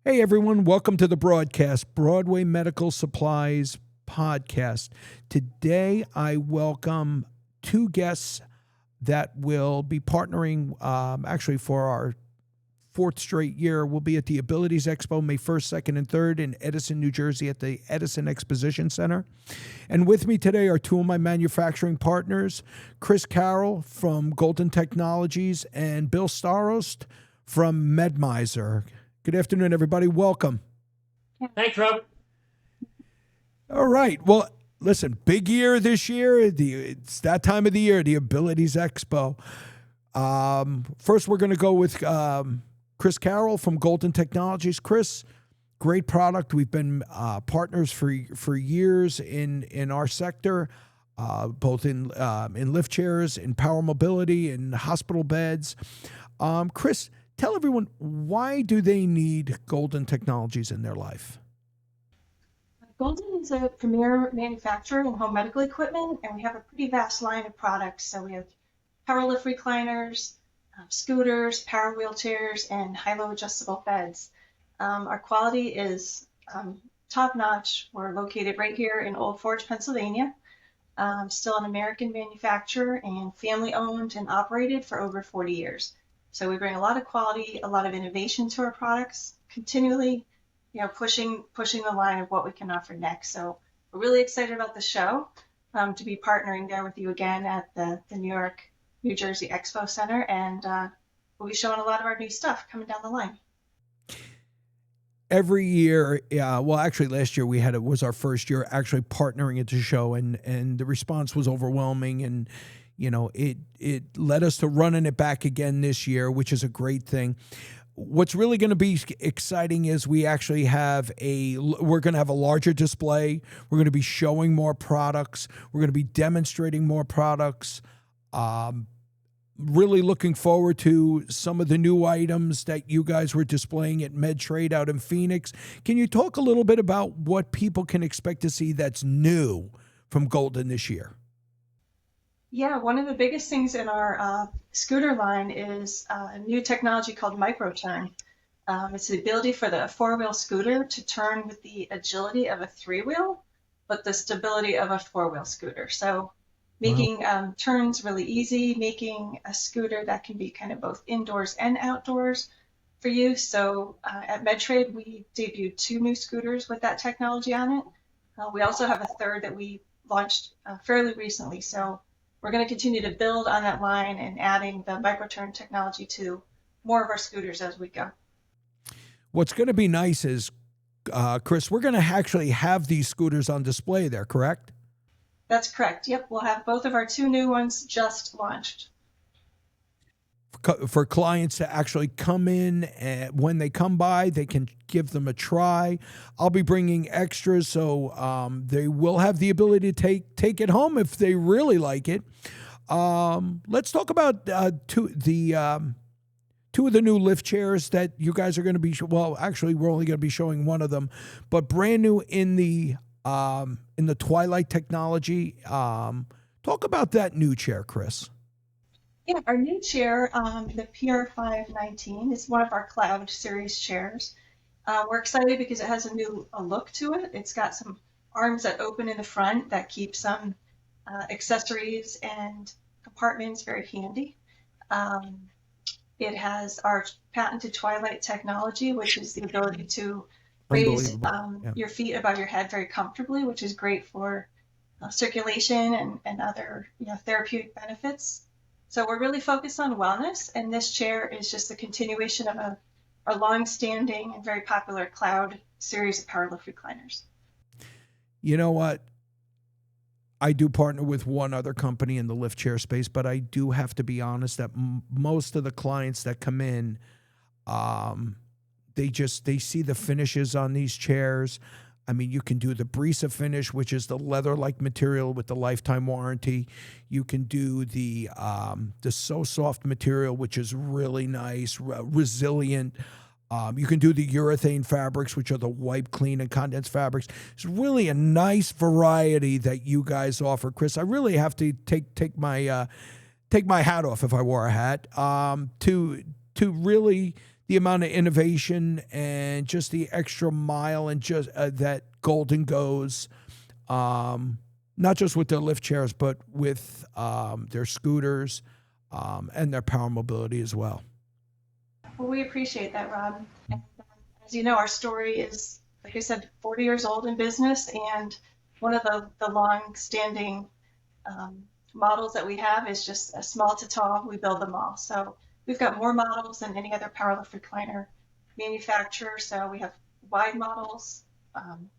Hey everyone, welcome to the broadcast, Broadway Medical Supplies Podcast. Today I welcome two guests that will be partnering actually for our fourth straight year. We'll be at the AbilitiesExpo May 1st, 2nd, and 3rd in Edison, New Jersey at the Edison Exposition Center. And with me today are two of my manufacturing partners, Chris Carroll from Golden Technologies and Bill Starost from MedMiser. Good afternoon, everybody. Welcome. Thanks, Robert. All right. Well, listen, big year this year. It's that time of the year, the AbilitiesExpo. First, we're going to go with Chris Carroll from Golden Technologies. Chris, great product. We've been partners for years in our sector, both in lift chairs, in power mobility, in hospital beds. Chris, tell everyone, why do they need Golden Technologies in their life? Golden is a premier manufacturer in home medical equipment, and we have a pretty vast line of products. So we have power lift recliners, scooters, power wheelchairs, and high-low adjustable beds. Our quality is top-notch. We're located right here in Old Forge, Pennsylvania. Still an American manufacturer and family-owned and operated for over 40 years. So we bring a lot of quality, a lot of innovation to our products, continually, pushing the line of what we can offer next. So we're really excited about the show, to be partnering there with you again at the New Jersey Expo Center, and we'll be showing a lot of our new stuff coming down the line. Every year, well, actually last year it was our first year actually partnering at the show, and the response was overwhelming, and it led us to running it back again this year, which is a great thing. What's really going to be exciting is we're going to have a larger display. We're going to be showing more products. We're going to be demonstrating more products. Really looking forward to some of the new items that you guys were displaying at MedTrade out in Phoenix. Can you talk a little bit about what people can expect to see that's new from Golden this year? Yeah, one of the biggest things in our scooter line is a new technology called microturn. It's the ability for the four-wheel scooter to turn with the agility of a three-wheel, but the stability of a four-wheel scooter. So making turns really easy, making a scooter that can be kind of both indoors and outdoors for you. So at MedTrade, we debuted two new scooters with that technology on it. We also have a third that we launched fairly recently. So we're going to continue to build on that line and adding the microturn technology to more of our scooters as we go. What's going to be nice is, Chris, we're going to actually have these scooters on display there, correct? That's correct. Yep, we'll have both of our two new ones just launched. For clients to actually come in, and when they come by, they can give them a try. I'll be bringing extras, so they will have the ability to take it home if they really like it. Let's talk about two of the new lift chairs that you guys are going to be. Well, actually, we're only going to be showing one of them, but brand new in the Twilight technology. Talk about that new chair, Chris. Yeah, our new chair, the PR519, is one of our Cloud series chairs. We're excited because it has a new look to it. It's got some arms that open in the front that keep some accessories and compartments very handy. It has our patented Twilight technology, which is the ability to raise your feet above your head very comfortably, which is great for circulation and other therapeutic benefits. So we're really focused on wellness, and this chair is just a continuation of a long-standing and very popular Cloud series of power lift recliners. You know what? I do partner with one other company in the lift chair space, but I do have to be honest that most of the clients that come in, they see the finishes on these chairs. I mean, you can do the Brisa finish, which is the leather-like material with the lifetime warranty. You can do the So Soft material, which is really nice, resilient. You can do the urethane fabrics, which are the wipe, clean, and condense fabrics. It's really a nice variety that you guys offer, Chris. I really have to take my hat off if I wore a hat to really the amount of innovation and just the extra mile and just that Golden goes, not just with their lift chairs, but with their scooters and their power mobility as well. Well, we appreciate that, Rob. And as you know, our story is, like I said, 40 years old in business, and one of the long-standing models that we have is just a small to tall. We build them all. So we've got more models than any other powerlift recliner manufacturer. So we have wide models,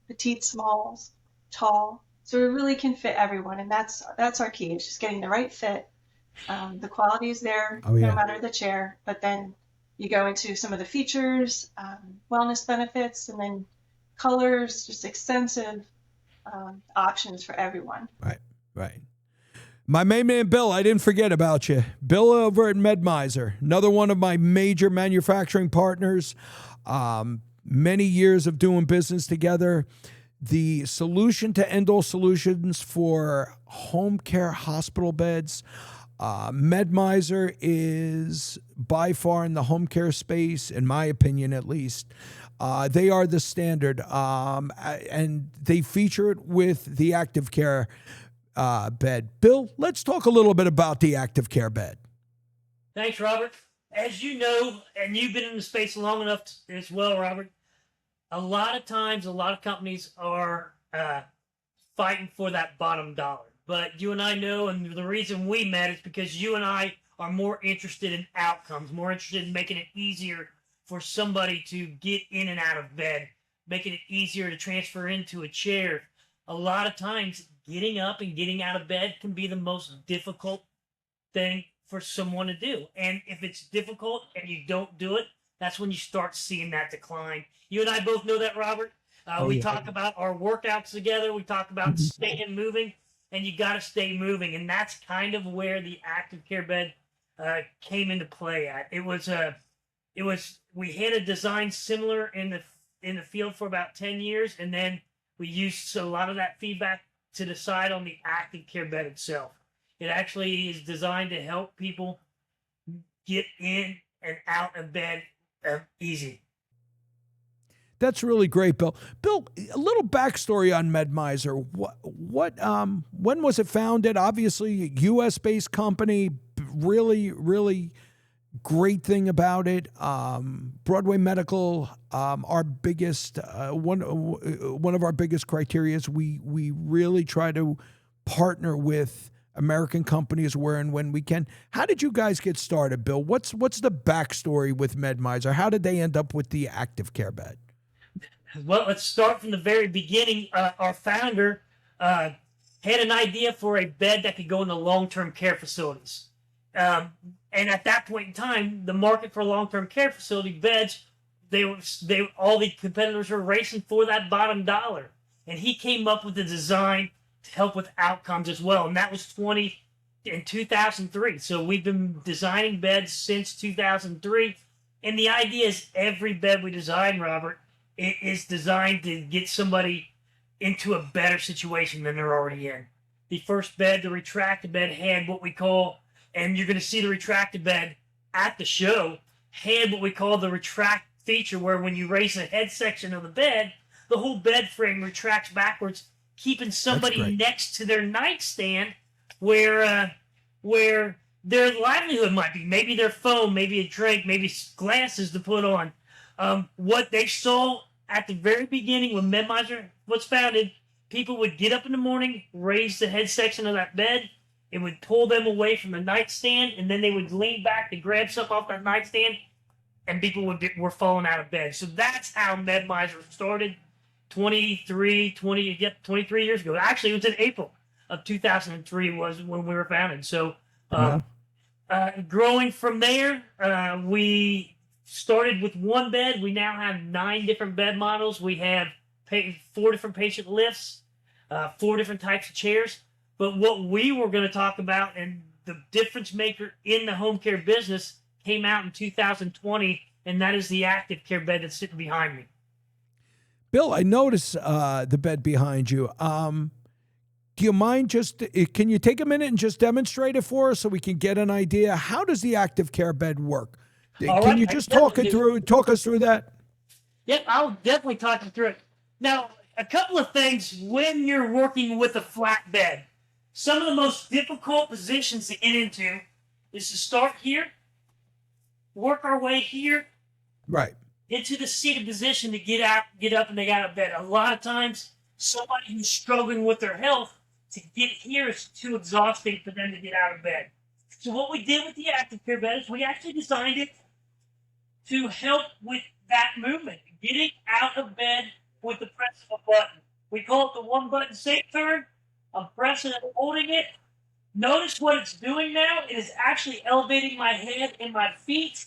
petite, smalls, tall. So we really can fit everyone, and that's our key. It's just getting the right fit. The quality is there, no matter the chair. But then you go into some of the features, wellness benefits, and then colors, just extensive options for everyone. Right. My main man, Bill, I didn't forget about you. Bill over at MedMiser, another one of my major manufacturing partners. Many years of doing business together. The solution to end-all solutions for home care hospital beds. MedMiser is by far in the home care space, in my opinion at least. They are the standard, and they feature it with the Active Care bed. Bill, let's talk a little bit about the Active Care bed. Thanks, Robert. As you know, and you've been in the space long enough as well, Robert, a lot of times, a lot of companies are fighting for that bottom dollar. But you and I know, and the reason we met is because you and I are more interested in outcomes, more interested in making it easier for somebody to get in and out of bed, making it easier to transfer into a chair. A lot of times, getting up and getting out of bed can be the most difficult thing for someone to do. And if it's difficult and you don't do it, that's when you start seeing that decline. You and I both know that, Robert. We talk about our workouts together. We talk about staying moving, and you got to stay moving. And that's kind of where the Active Care bed came into play at. We had a design similar in the field for about 10 years, and then we used a lot of that feedback to decide on the Active Care bed itself. It actually is designed to help people get in and out of bed easy. That's really great, Bill. Bill, a little backstory on MedMiser. When was it founded? Obviously, a U.S.-based company. Really great thing about it. Broadway Medical, our biggest one of our biggest criteria is we really try to partner with American companies where and when we can. How did you guys get started, Bill? What's the backstory with MedMiser? How did they end up with the Active Care bed? Well, let's start from the very beginning. Our founder had an idea for a bed that could go into long-term care facilities. And at that point in time, the market for long-term care facility beds, all the competitors were racing for that bottom dollar. And he came up with a design to help with outcomes as well. And that was in 2003. So we've been designing beds since 2003. And the idea is every bed we design, Robert, it is designed to get somebody into a better situation than they're already in. The first bed, the retracted bed, had what we call, and you're going to see the retracted bed at the show, had what we call the retract feature, where when you raise the head section of the bed, the whole bed frame retracts backwards, keeping somebody next to their nightstand where their livelihood might be. Maybe their phone, maybe a drink, maybe glasses to put on. What they saw at the very beginning when MedMiser was founded, people would get up in the morning, raise the head section of that bed, it would pull them away from the nightstand, and then they would lean back to grab something off that nightstand, and people were falling out of bed. So that's how MedMiser started 23 years ago. Actually, it was in April of 2003 was when we were founded. So growing from there, we started with one bed. We now have 9 different bed models. We have 4 different patient lifts, 4 different types of chairs. But what we were going to talk about, and the difference maker in the home care business, came out in 2020, and that is the Active Care bed that's sitting behind me. Bill, I notice the bed behind you. Do you mind can you take a minute and just demonstrate it for us so we can get an idea? How does the Active Care bed work? All Can right, you I just definitely do. talk us through that? Yep, I'll definitely talk you through it. Now, a couple of things when you're working with a flat bed. Some of the most difficult positions to get into is to start here, work our way here Right. into the seated position to get out, get up, and get out of bed. A lot of times, somebody who's struggling with their health to get here is too exhausting for them to get out of bed. So what we did with the active care bed is we actually designed it to help with that movement, getting out of bed with the press of a button. We call it the one button safe turn. I'm pressing and holding it. Notice what it's doing now. It is actually elevating my head and my feet.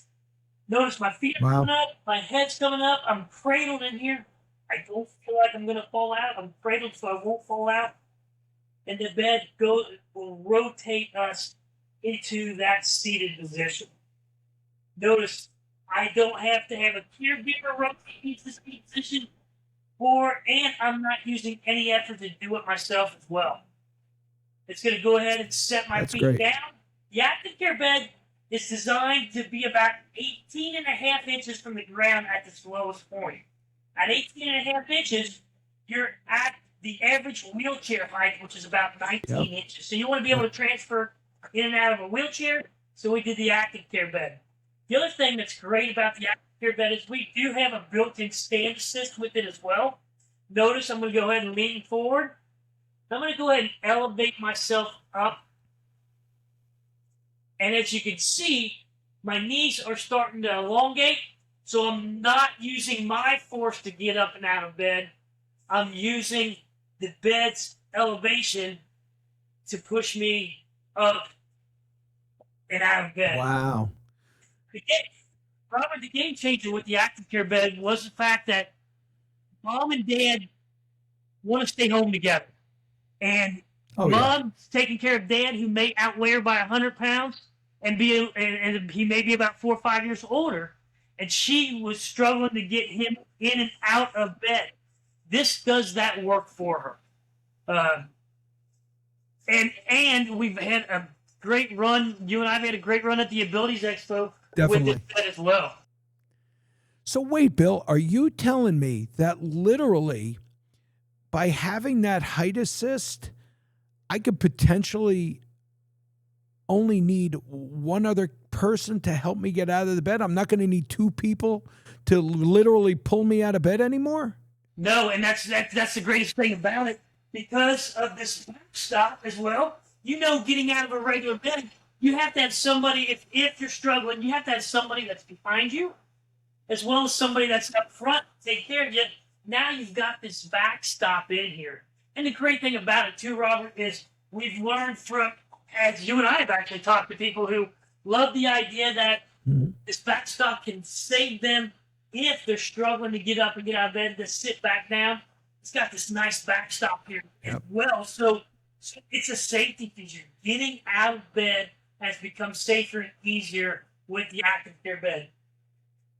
Notice my feet are Wow. coming up, my head's coming up. I'm cradled in here. I don't feel like I'm going to fall out. I'm cradled so I won't fall out. And the bed will rotate us into that seated position. Notice I don't have to have a caregiver rotate into this position, and I'm not using any effort to do it myself as well. It's going to go ahead and set my That's feet great. down. The active care bed is designed to be about 18 and a half inches from the ground at its lowest point. At 18 and a half inches, you're at the average wheelchair height, which is about 19 inches. So you want to be able to transfer in and out of a wheelchair. So we did the active care bed. The other thing that's great about the active care bed is we do have a built-in stand assist with it as well. Notice I'm going to go ahead and lean forward. I'm going to go ahead and elevate myself up. And as you can see, my knees are starting to elongate. So I'm not using my force to get up and out of bed. I'm using the bed's elevation to push me up and out of bed. Wow. Probably the game changer with the active care bed was the fact that mom and dad want to stay home together. And mom's taking care of dad, who may outweigh her by 100 pounds, and he may be about 4 or 5 years older, and she was struggling to get him in and out of bed. This does that work for her. And we've had a great run. You and I have had a great run at the AbilitiesExpo with this bed as well. So wait, Bill, are you telling me that literally by having that height assist, I could potentially only need one other person to help me get out of the bed? I'm not going to need two people to literally pull me out of bed anymore? No, and that's the greatest thing about it. Because of this backstop as well, getting out of a regular bed, you have to have somebody, if you're struggling, you have to have somebody that's behind you, as well as somebody that's up front to take care of you. Now you've got this backstop in here. And the great thing about it too, Robert, is we've learned from, as you and I have actually talked to people who love the idea that this backstop can save them if they're struggling to get up and get out of bed, to sit back down. It's got this nice backstop here as well. So it's a safety feature. Getting out of bed has become safer and easier with the active care bed.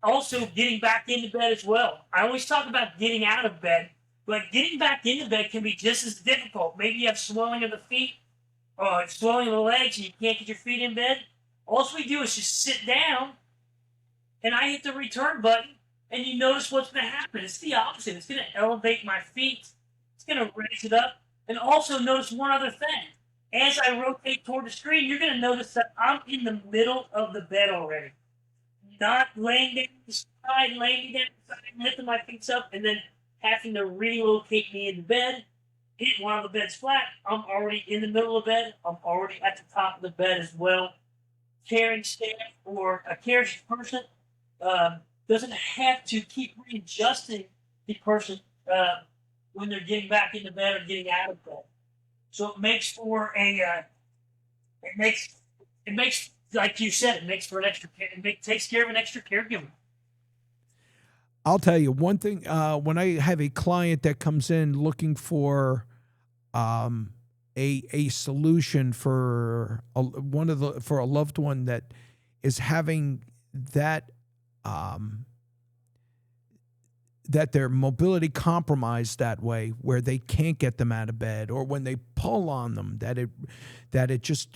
Also, getting back into bed as well. I always talk about getting out of bed, but getting back into bed can be just as difficult. Maybe you have swelling of the feet or swelling of the legs and you can't get your feet in bed. All we do is just sit down, and I hit the return button, and you notice what's going to happen. It's the opposite. It's going to elevate my feet. It's going to raise it up. And also notice one other thing. As I rotate toward the screen, you're going to notice that I'm in the middle of the bed already. Not laying down the side, lifting my feet up, and then having to relocate me in the bed. While the bed's flat, I'm already in the middle of the bed. I'm already at the top of the bed as well. Caring staff or a caring person doesn't have to keep readjusting the person when they're getting back into bed or getting out of bed. So it makes for like you said, it makes for an extra. Takes care of an extra caregiver. I'll tell you one thing. When I have a client that comes in looking for a solution for a loved one that is having that that their mobility compromised that way, where they can't get them out of bed, or when they pull on them, they're just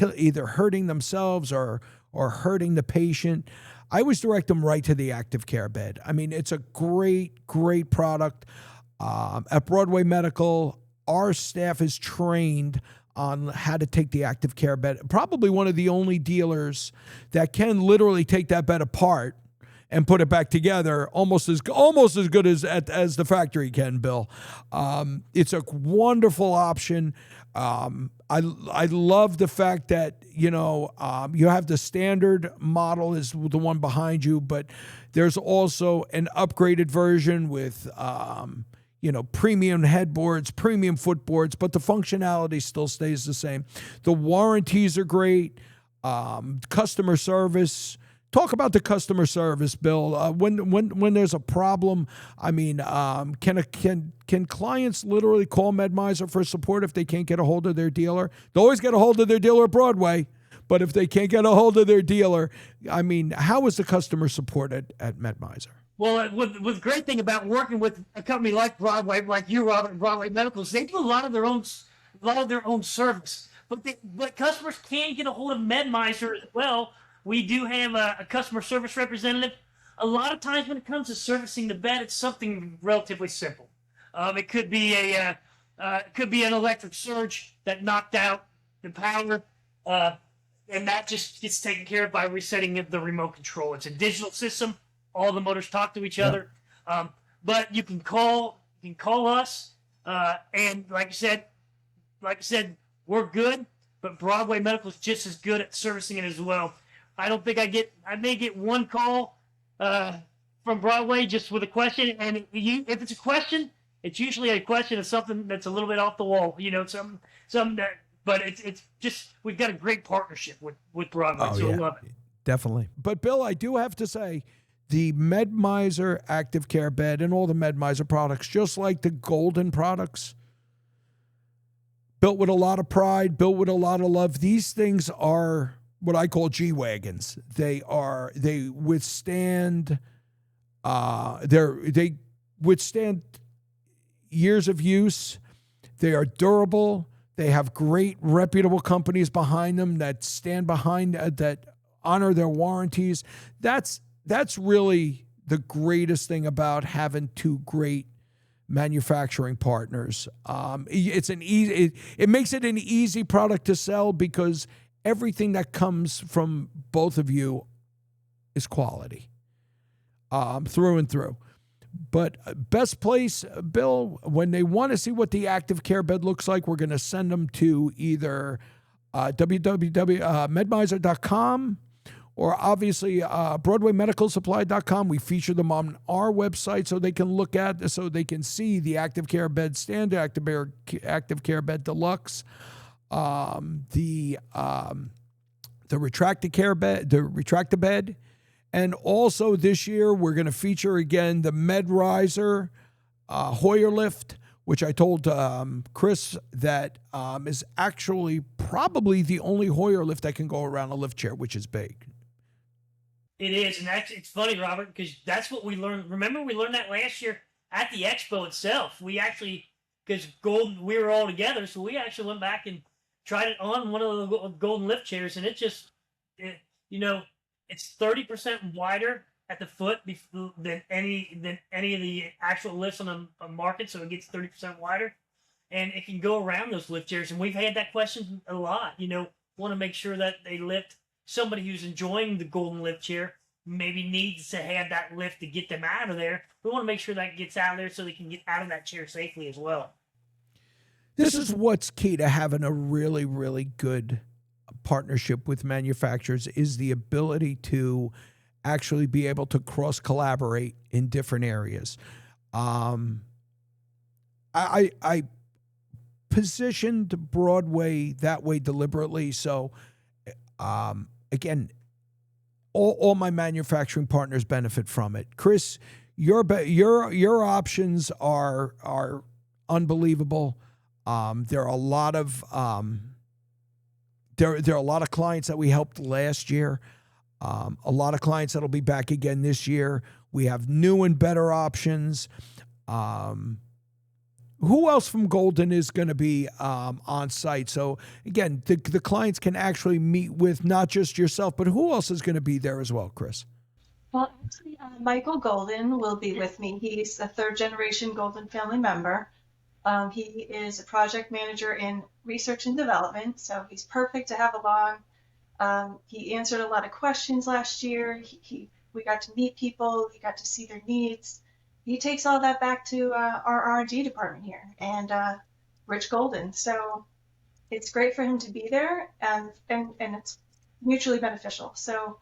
either hurting themselves or hurting the patient, I always direct them right to the active care bed. I mean, it's a great product. At Broadway Medical, our staff is trained on how to take the active care bed. Probably one of the only dealers that can literally take that bed apart and put it back together almost as good as the factory can, Bill. It's a wonderful option. I love the fact that, you have the standard model is the one behind you, but there's also an upgraded version with, premium headboards, premium footboards, but the functionality still stays the same. The warranties are great. Customer service. Talk about the customer service, Bill. When there's a problem, I mean, can clients literally call MedMiser for support if they can't get a hold of their dealer? They always get a hold of their dealer at Broadway, but if they can't get a hold of their dealer, I mean, how is the customer support at MedMiser? Well, the great thing about working with a company like Broadway, like you, Robert, Broadway Medical, is they do a lot of their own service. But customers can get a hold of MedMiser as well. We do have a customer service representative. A lot of times when it comes to servicing the bed, it's something relatively simple. It could be an electric surge that knocked out the power, and that just gets taken care of by resetting the remote control. It's a digital system. All the motors talk to each other. But you can call us, and like I said, we're good. But Broadway Medical is just as good at servicing it as well. I don't think I may get one call from Broadway just with a question, and if it's a question, it's usually a question of something that's a little bit off the wall, something that. But it's just we've got a great partnership with Broadway, so we love it. Definitely. But Bill, I do have to say, the MedMiser Active Care Bed and all the MedMiser products, just like the Golden products, built with a lot of pride, built with a lot of love. These things are what I call G-Wagons. They withstand they withstand years of use. They are durable. They have great reputable companies behind them that stand behind that honor their warranties. That's really the greatest thing about having two great manufacturing partners. It makes it an easy product to sell because everything that comes from both of you is quality, through and through. But best place, Bill, when they want to see what the active care bed looks like, we're going to send them to either www.medmiser.com or obviously BroadwayMedicalSupply.com. We feature them on our website so they can see the active care bed standard, active care bed deluxe, the retractor bed. And also this year, we're going to feature again the MedRiser Hoyer lift, which I told Chris that is actually probably the only Hoyer lift that can go around a lift chair, which is big. It is, and it's funny, Robert, because that's what we learned. Remember, we learned that last year at the expo itself. We actually, because we were all together, so we actually went back and tried it on one of the Golden lift chairs, and it's 30% wider at the foot than any of the actual lifts on the market, so it gets 30% wider, and it can go around those lift chairs. And we've had that question a lot. Want to make sure that they lift. Somebody who's enjoying the Golden lift chair maybe needs to have that lift to get them out of there. We want to make sure that gets out of there so they can get out of that chair safely as well. This is what's key to having a really, really good partnership with manufacturers is the ability to actually be able to cross-collaborate in different areas. I positioned Broadway that way deliberately. So, again, all my manufacturing partners benefit from it. Chris, your options are unbelievable. There are a lot of there are a lot of clients that we helped last year. A lot of clients that'll be back again this year. We have new and better options. Who else from Golden is going to be on site? So again, the clients can actually meet with not just yourself, but who else is going to be there as well, Chris? Well, actually, Michael Golden will be with me. He's a third generation Golden family member. He is a project manager in research and development, so he's perfect to have along. He answered a lot of questions last year. We got to meet people. We got to see their needs. He takes all that back to our R&D department here and Rich Golden. So it's great for him to be there, and it's mutually beneficial. So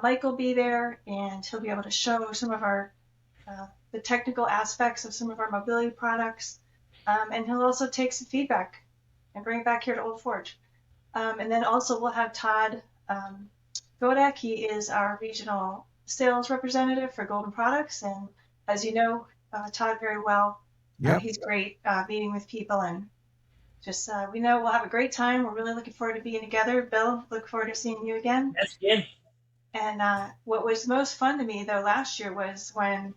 Mike will be there, and he'll be able to show some of our the technical aspects of some of our mobility products, and he'll also take some feedback and bring it back here to Old Forge. And then also we'll have Todd Godak. He is our regional sales representative for Golden Products, and as you know, Todd very well. Yep. He's great meeting with people, and just we know we'll have a great time. We're really looking forward to being together. Bill, look forward to seeing you again. That's good. And what was most fun to me though last year was when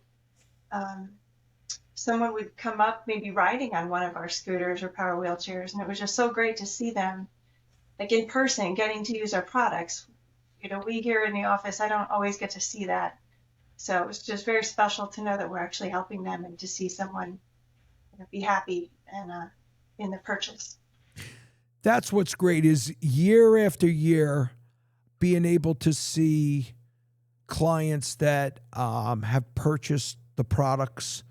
someone would come up maybe riding on one of our scooters or power wheelchairs, and it was just so great to see them like in person getting to use our products. You know, we here in the office, I don't always get to see that. So it was just very special to know that we're actually helping them and to see someone be happy and in the purchase. That's what's great is year after year being able to see clients that have purchased the products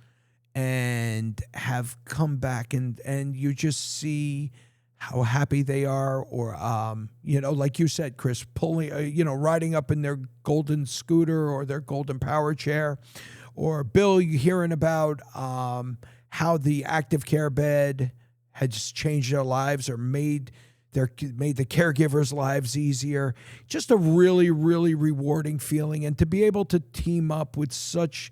and have come back and you just see how happy they are, or, like you said, Chris, pulling, riding up in their Golden scooter or their Golden power chair, or Bill, you hearing about how the active care bed had just changed their lives or made the caregivers' lives easier. Just a really, really rewarding feeling. And to be able to team up with such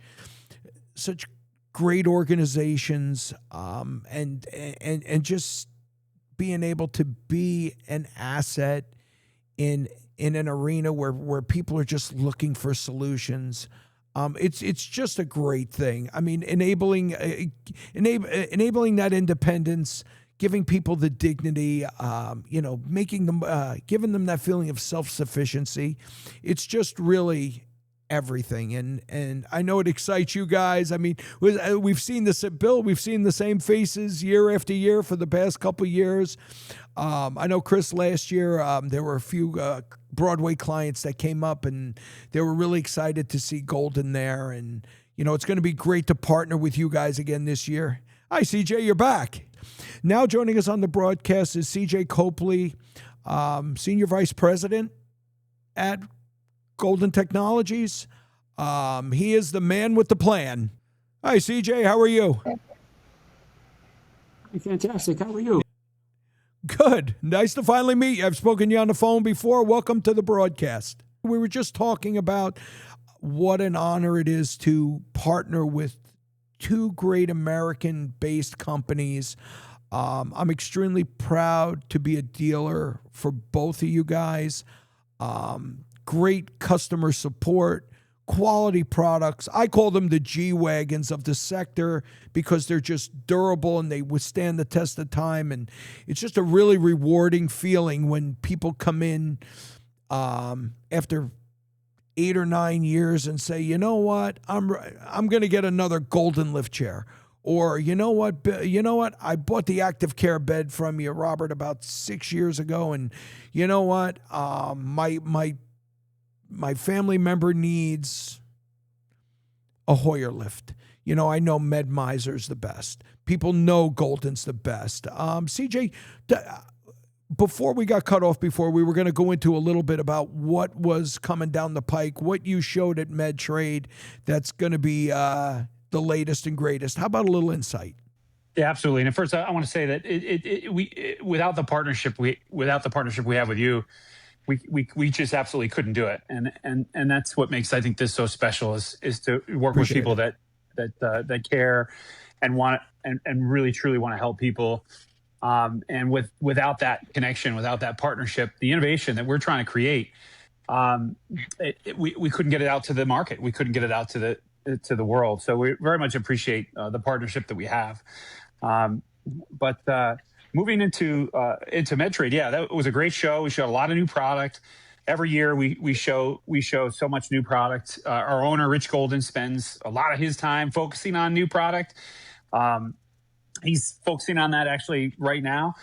great organizations and just being able to be an asset in an arena where people are just looking for solutions. It's just a great thing. I mean, enabling that independence, giving people the dignity, making them, giving them that feeling of self-sufficiency. It's just really everything. And I know it excites you guys. I mean, we've seen this at Bill. We've seen the same faces year after year for the past couple of years. I know, Chris, last year there were a few Broadway clients that came up and they were really excited to see Golden there. And, it's going to be great to partner with you guys again this year. Hi, CJ, you're back. Now joining us on the broadcast is CJ Copley, Senior Vice President at Golden Technologies. He is the man with the plan. Hi, CJ. How are you? Fantastic. How are you? Good. Nice to finally meet you. I've spoken to you on the phone before. Welcome to the broadcast. We were just talking about what an honor it is to partner with two great American-based companies. I'm extremely proud to be a dealer for both of you guys. Great customer support, quality products. I call them the G-Wagons of the sector because they're just durable and they withstand the test of time. And it's just a really rewarding feeling when people come in after 8 or 9 years and say, you know what, I'm going to get another Golden lift chair. Or, you know what, I bought the active care bed from you, Robert, about 6 years ago. And you know what, my family member needs a Hoyer lift. I know Med Miser's the best. People know Golden's the best. CJ, before we got cut off before, we were going to go into a little bit about what was coming down the pike, what you showed at MedTrade that's going to be the latest and greatest. How about a little insight? Yeah, absolutely. And first, I want to say that without the partnership we have with you, we just absolutely couldn't do it. And that's what makes, I think, this so special is to work with people that care and want and really truly want to help people. And without that connection, without that partnership, the innovation that we're trying to create, we couldn't get it out to the market. We couldn't get it out to the world. So we very much appreciate the partnership that we have. But moving into MedTrade, yeah, that was a great show. We showed a lot of new product. Every year we show so much new product. Our owner Rich Golden spends a lot of his time focusing on new product. He's focusing on that actually right now.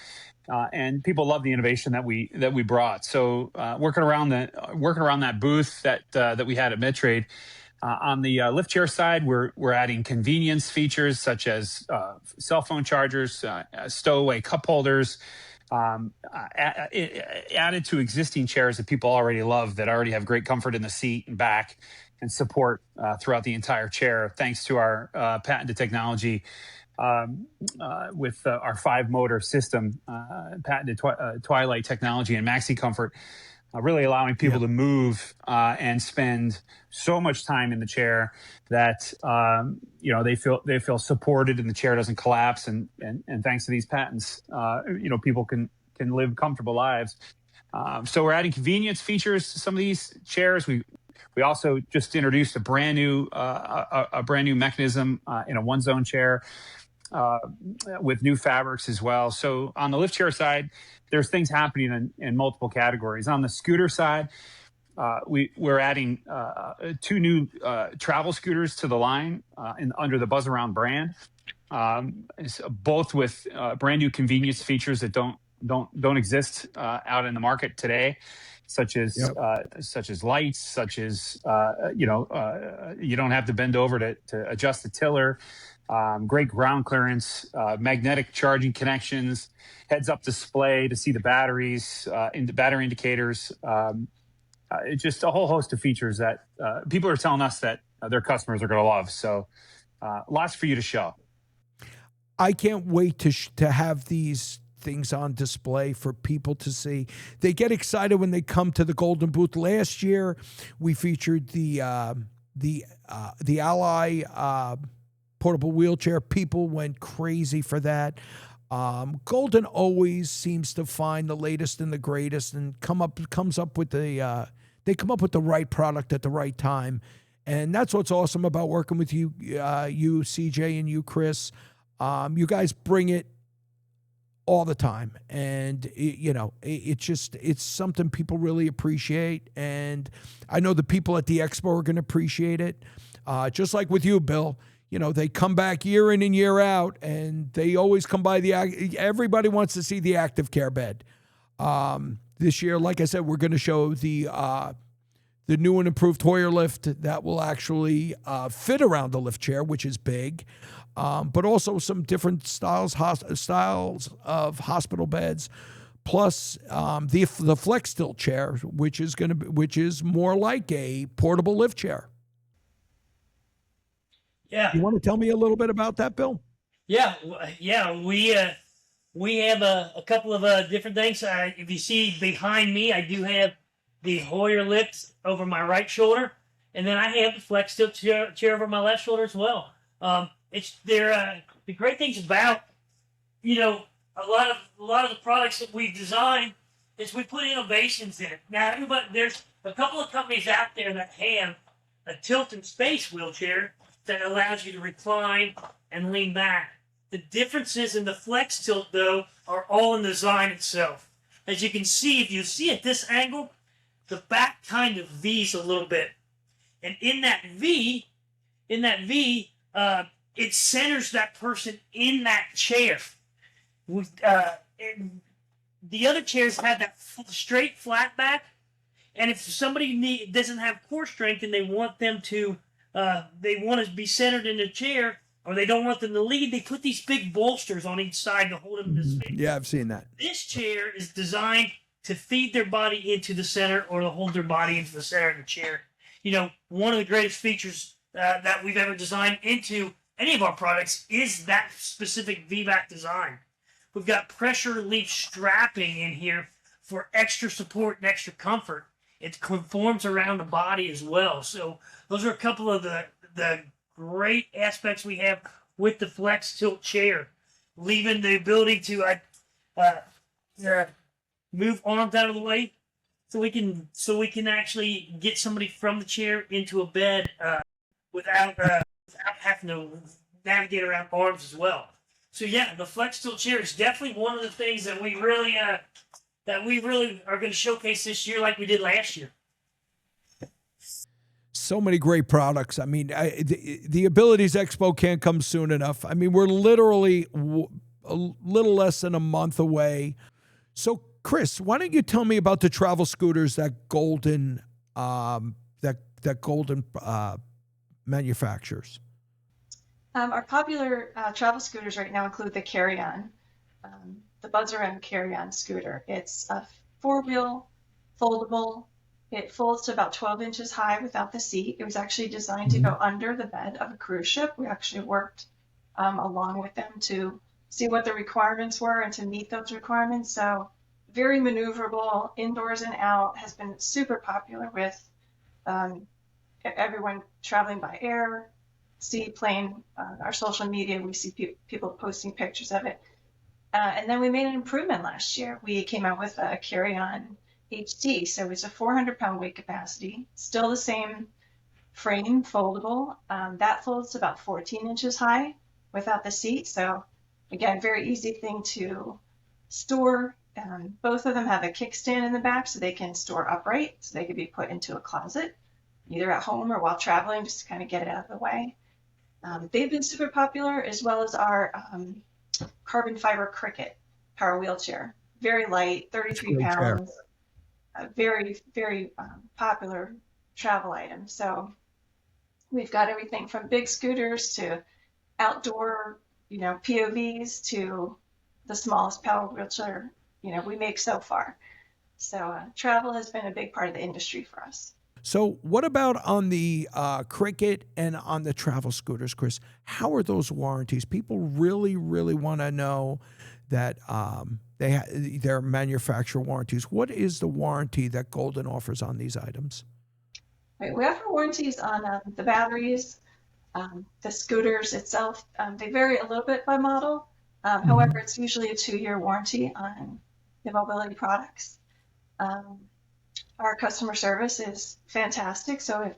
And people love the innovation that we brought. So working around that booth that we had at MedTrade. On the lift chair side, we're adding convenience features such as cell phone chargers, stowaway cup holders, added to existing chairs that people already love, that already have great comfort in the seat and back and support throughout the entire chair, thanks to our patented technology with our 5-motor system, patented Twilight technology and Maxi Comfort. Really allowing people to move and spend so much time in the chair that they feel supported and the chair doesn't collapse. And thanks to these patents, people can live comfortable lives. So we're adding convenience features to some of these chairs. We also just introduced a brand new mechanism in a 1-zone chair. With new fabrics as well. So on the lift chair side, there's things happening in multiple categories. On the scooter side, we're adding 2 new travel scooters to the line under the Buzz Around brand, both with brand new convenience features that don't exist out in the market today, such as lights, such as you don't have to bend over to adjust the tiller. Great ground clearance, magnetic charging connections, heads-up display to see the batteries, into battery indicators. It's just a whole host of features that people are telling us that their customers are going to love. So lots for you to show. I can't wait to have these things on display for people to see. They get excited when they come to the Golden Booth. Last year, we featured the Ally portable wheelchair. People went crazy for that. Golden always seems to find the latest and the greatest and comes up with the right product at the right time. And that's what's awesome about working with you, you CJ and you Chris. You guys bring it all the time, and it's something people really appreciate. And I know the people at the expo are going to appreciate it. Just like with you, Bill. They come back year in and year out, and they always come by everybody wants to see the active care bed. This year, like I said, we're going to show the new and improved Hoyer lift that will actually fit around the lift chair, which is big, but also some different styles of hospital beds, plus the flex tilt chair, which is more like a portable lift chair. Yeah. You want to tell me a little bit about that, Bill? Yeah. We have a couple of different things. If you see behind me, I do have the Hoyer lift over my right shoulder, and then I have the flex tilt chair over my left shoulder as well. The great things about a lot of the products that we design is we put innovations in it. Now, there's a couple of companies out there that have a tilt and space wheelchair that allows you to recline and lean back. The differences in the flex tilt, though, are all in the design itself. As you can see, if you see at this angle, the back kind of V's a little bit. And in that V, it centers that person in that chair. The other chairs have that straight, flat back. And if somebody doesn't have core strength and they want them to be centered in the chair, or they don't want them to lead, they put these big bolsters on each side to hold them to space. Yeah, I've seen that. This chair is designed to feed their body into the center or to hold their body into the center of the chair. One of the greatest features that we've ever designed into any of our products is that specific VBAC design. We've got pressure relief strapping in here for extra support and extra comfort. It conforms around the body as well. So those are a couple of the great aspects we have with the flex tilt chair, leaving the ability to move arms out of the way so we can actually get somebody from the chair into a bed without having to navigate around arms as well. So yeah, the flex tilt chair is definitely one of the things that we really are going to showcase this year, like we did last year. So many great products. I mean, the Abilities Expo can't come soon enough. I mean, we're literally a little less than a month away. So, Chris, why don't you tell me about the travel scooters that Golden manufactures? Our popular travel scooters right now include the Carry-On, the Buzzer M Carry-On scooter. It's a four-wheel, foldable. It folds to about 12 inches high without the seat. It was actually designed to go under the bed of a cruise ship. We actually worked along with them to see what the requirements were and to meet those requirements. So very maneuverable, indoors and out, has been super popular with everyone traveling by air, sea, plane, our social media. We see people posting pictures of it. And then we made an improvement last year. We came out with a Carry-On HT, so it's a 400-pound weight capacity, still the same frame, foldable. That folds to about 14 inches high without the seat. So again, very easy thing to store. Both of them have a kickstand in the back, so they can store upright, so they could be put into a closet, either at home or while traveling, just to kind of get it out of the way. They've been super popular, as well as our carbon fiber Cricket power wheelchair. Very light, 33 pounds. A very, very popular travel item. So we've got everything from big scooters to outdoor, POVs to the smallest power wheelchair, we make so far. So travel has been a big part of the industry for us. So what about on the Cricket and on the travel scooters, Chris? How are those warranties? People really, really want to know that their manufacturer warranties. What is the warranty that Golden offers on these items? Right, we offer warranties on the batteries, the scooters itself. They vary a little bit by model. However, it's usually a 2-year warranty on the mobility products. Our customer service is fantastic. So if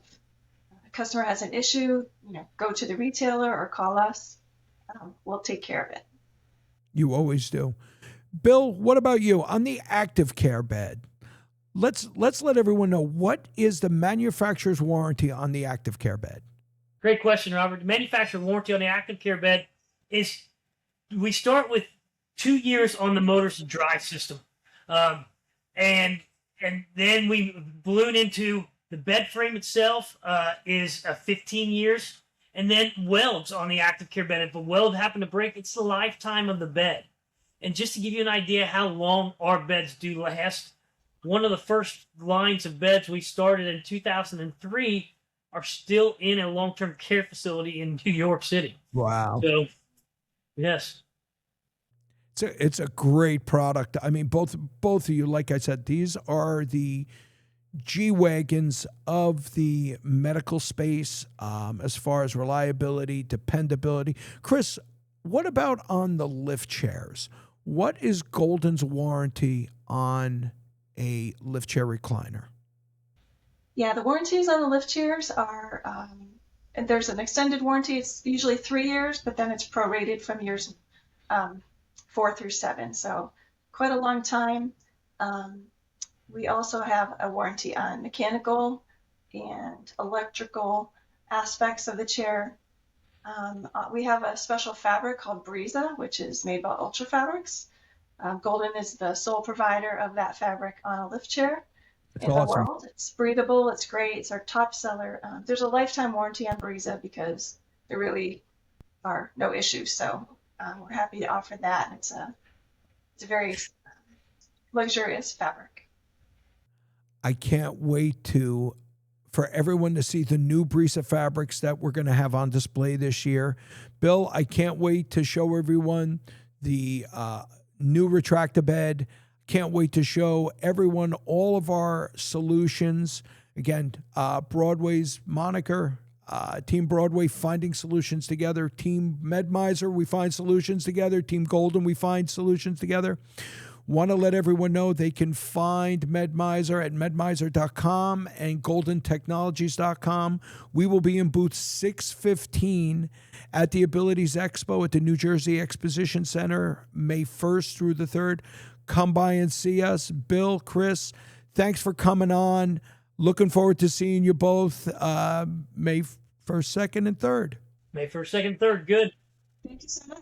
a customer has an issue, go to the retailer or call us. We'll take care of it. You always do. Bill, what about you? On the active care bed, let's let everyone know, what is the manufacturer's warranty on the active care bed? Great question, Robert. The manufacturer warranty on the active care bed is, we start with 2 years on the motors and drive system. And then we balloon into the bed frame itself is 15 years. And then welds on the active care bed. If a weld happened to break, it's the lifetime of the bed. And just to give you an idea how long our beds do last, one of the first lines of beds we started in 2003 are still in a long-term care facility in New York City. Wow. So, yes. It's a great product. I mean, both of you, like I said, these are the G-Wagons of the medical space as far as reliability, dependability. Chris, what about on the lift chairs? What is Golden's warranty on a lift chair recliner? Yeah, the warranties on the lift chairs are, and there's an extended warranty. It's usually 3 years, but then it's prorated from years 4 through 7. So quite a long time. We also have a warranty on mechanical and electrical aspects of the chair. We have a special fabric called Breeza, which is made by Ultra Fabrics. Golden is the sole provider of that fabric on a lift chair in the world. It's breathable, it's great, it's our top seller. There's a lifetime warranty on Breeza because there really are no issues. So we're happy to offer that. And it's a very luxurious fabric. I can't wait for everyone to see the new Breeza fabrics that we're going to have on display this year. Bill, I can't wait to show everyone the new Retractabed. Can't wait to show everyone all of our solutions. Again, Broadway's moniker, Team Broadway, finding solutions together. Team MedMiser, we find solutions together. Team Golden, we find solutions together. Want to let everyone know they can find MedMiser at medmiser.com and goldentechnologies.com. We will be in booth 615 at the Abilities Expo at the New Jersey Exposition Center, May 1st through the 3rd. Come by and see us. Bill, Chris, thanks for coming on. Looking forward to seeing you both May 1st, 2nd, and 3rd. May 1st, 2nd, 3rd. Good. Thank you so much.